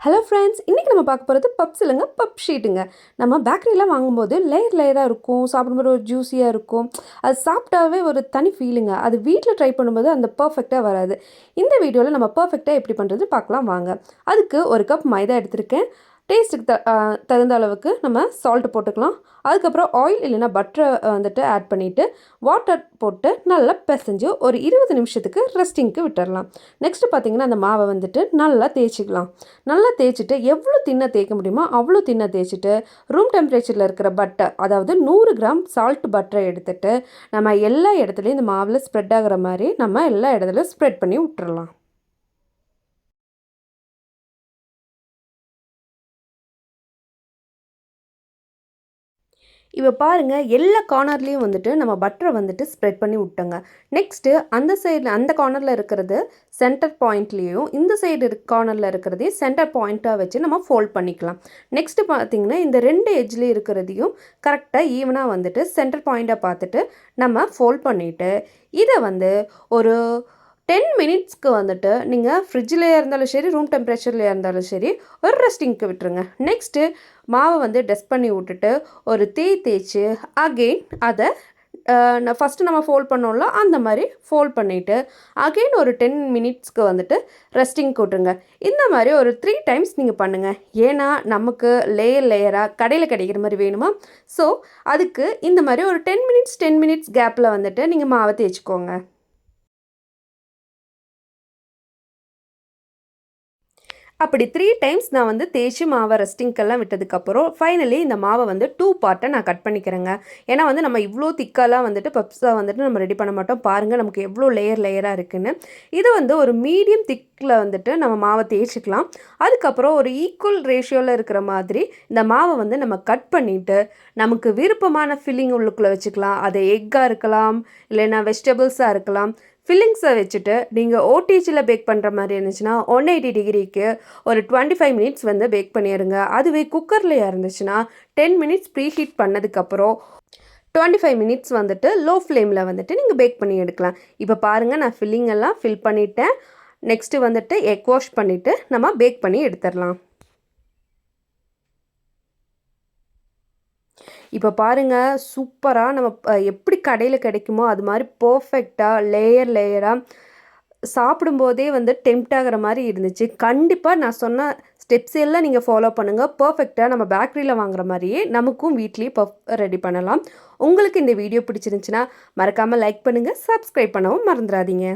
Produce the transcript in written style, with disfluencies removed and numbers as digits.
Hello friends, இன்றைக்கி நம்ம பார்க்க போகிறது பப்ஸ் இல்லைங்க, பப் ஷீட்டுங்க. நம்ம பேக்கரிலாம் வாங்கும்போது லேயர் லேயராக இருக்கும், சாப்பிடும்போது ஒரு ஜூஸியாக இருக்கும். அது சாப்பிட்டாவே ஒரு தனி ஃபீலிங்க. அது வீட்டில் ட்ரை பண்ணும்போது அந்த பர்ஃபெக்டாக வராது. இந்த வீடியோவில் நம்ம பர்ஃபெக்டாக எப்படி பண்ணுறது பார்க்கலாம் வாங்க. அதுக்கு ஒரு கப் மைதா எடுத்திருக்கேன். டேஸ்ட்டுக்கு தகுந்த அளவுக்கு நம்ம சால்ட்டு போட்டுக்கலாம். அதுக்கப்புறம் ஆயில் இல்லைன்னா பட்டரை வந்துட்டு ஆட் பண்ணிவிட்டு வாட்டர் போட்டு நல்லா பிசைஞ்சு ஒரு 20 நிமிஷத்துக்கு ரெஸ்டிங்க்கு விட்டுடலாம். நெக்ஸ்ட்டு பார்த்திங்கன்னா அந்த மாவை வந்துட்டு நல்லா தேய்ச்சிக்கலாம். நல்லா தேய்ச்சிட்டு எவ்வளோ தின்ன தேய்க்க முடியுமோ அவ்வளோ தின்ன தேய்ச்சிட்டு ரூம் டெம்பரேச்சரில் இருக்கிற பட்டர், அதாவது 100 கிராம் சால்ட் பட்டரை எடுத்துகிட்டு நம்ம எல்லா இடத்துலையும் இந்த மாவில் ஸ்ப்ரெட் ஆகிற மாதிரி நம்ம எல்லா இடத்துலையும் ஸ்ப்ரெட் பண்ணி விட்டுறலாம். இப்போ பாருங்கள், எல்லா கார்னர்லேயும் வந்துட்டு நம்ம பட்டரை வந்துட்டு ஸ்ப்ரெட் பண்ணி விட்டோங்க. நெக்ஸ்ட்டு அந்த சைடில் அந்த கார்னரில் இருக்கிறது சென்டர் பாயிண்ட்லேயும், இந்த சைடு கார்னரில் இருக்கிறதையும் சென்டர் பாயிண்ட்டாக வச்சு நம்ம ஃபோல்ட் பண்ணிக்கலாம். நெக்ஸ்ட்டு பார்த்திங்கன்னா இந்த 2 எட்ஜ்லேயும் இருக்கிறதையும் கரெக்டாக ஈவனாக வந்துட்டு சென்டர் பாயிண்ட்டாக பார்த்துட்டு நம்ம ஃபோல்ட் பண்ணிவிட்டு இதை வந்து ஒரு 10 மினிட்ஸ்க்கு வந்துட்டு நீங்கள் ஃப்ரிட்ஜில் இருந்தாலும் சரி, ரூம் டெம்பரேச்சரில் இருந்தாலும் சரி, ஒரு ரெஸ்டிங்க்கு விட்டுருங்க. நெக்ஸ்ட்டு மாவை வந்து டஸ்ட் பண்ணி விட்டுட்டு ஒரு தேய்ச்சி அகெயின் அதை ஃபஸ்ட்டு நம்ம ஃபோல்ட் பண்ணோம்ல அந்த மாதிரி ஃபோல்ட் பண்ணிவிட்டு அகெயின் ஒரு 10 மினிட்ஸ்க்கு வந்துட்டு ரெஸ்டிங்க்கு விட்டுருங்க. இந்த மாதிரி ஒரு 3 டைம்ஸ் நீங்கள் பண்ணுங்கள். ஏன்னா நமக்கு லேயர் லேயராக கடையில் கிடைக்கிற மாதிரி வேணுமா? ஸோ அதுக்கு இந்த மாதிரி ஒரு 10 மினிட்ஸ் கேப்பில் வந்துட்டு நீங்கள் மாவை தேய்ச்சிக்கோங்க. அப்படி 3 டைம்ஸ் நான் வந்து தேய்ச்சி மாவை ரெஸ்டிங்க்கெல்லாம் விட்டதுக்கப்புறம் ஃபைனலி இந்த மாவை வந்து 2 பார்ட்டாக நான் கட் பண்ணிக்கிறேங்க. ஏன்னா வந்து நம்ம இவ்வளோ திக்காலாம் வந்துட்டு பப்ஸாக வந்துட்டு நம்ம ரெடி பண்ண மாட்டோம். பாருங்கள் நமக்கு எவ்வளோ லேயராக இருக்குதுன்னு. இது வந்து ஒரு மீடியம் திக்கில் வந்துட்டு நம்ம மாவை தேய்ச்சிக்கலாம். அதுக்கப்புறம் ஒரு ஈக்குவல் ரேஷியோவில் இருக்கிற மாதிரி இந்த மாவை வந்து நம்ம கட் பண்ணிவிட்டு நமக்கு விருப்பமான ஃபில்லிங் உள்ளுக்குள்ளே வச்சுக்கலாம். அது எக்காக இருக்கலாம், இல்லைன்னா வெஜிடபிள்ஸாக இருக்கலாம். ஃபில்லிங்ஸை வச்சுட்டு நீங்கள் ஓடிஜியில் பேக் பண்ணுற மாதிரி இருந்துச்சுன்னா 180 டிகிரிக்கு ஒரு 25 மினிட்ஸ் வந்து பேக் பண்ணிடுங்க. அதுவே குக்கர்லையாக இருந்துச்சுன்னா 10 மினிட்ஸ் ப்ரீ ஹீட் பண்ணதுக்கப்புறம் 25 மினிட்ஸ் வந்துட்டு லோ ஃப்ளேமில் வந்துட்டு நீங்கள் பேக் பண்ணி எடுக்கலாம். இப்போ பாருங்கள், நான் ஃபில்லிங் எல்லாம் ஃபில் பண்ணிவிட்டேன். நெக்ஸ்ட்டு வந்துட்டு எக் வாஷ் பண்ணிவிட்டு நம்ம பேக் பண்ணி எடுத்துடலாம். இப்போ பாருங்கள், சூப்பராக நம்ம எப்படி கடையில் கிடைக்குமோ அது மாதிரி பர்ஃபெக்டாக லேயராக சாப்பிடும்போதே வந்து டெம்ப்ட் ஆகிற மாதிரி இருந்துச்சு. கண்டிப்பாக நான் சொன்ன ஸ்டெப்ஸ் எல்லாம் நீங்கள் ஃபாலோ பண்ணுங்கள். பர்ஃபெக்டாக நம்ம பேக்கரியில் வாங்குற மாதிரியே நமக்கும் வீட்லேயே ரெடி பண்ணலாம். உங்களுக்கு இந்த வீடியோ பிடிச்சிருந்துச்சுன்னா மறக்காமல் லைக் பண்ணுங்கள், சப்ஸ்கிரைப் பண்ணவும் மறந்துடாதீங்க.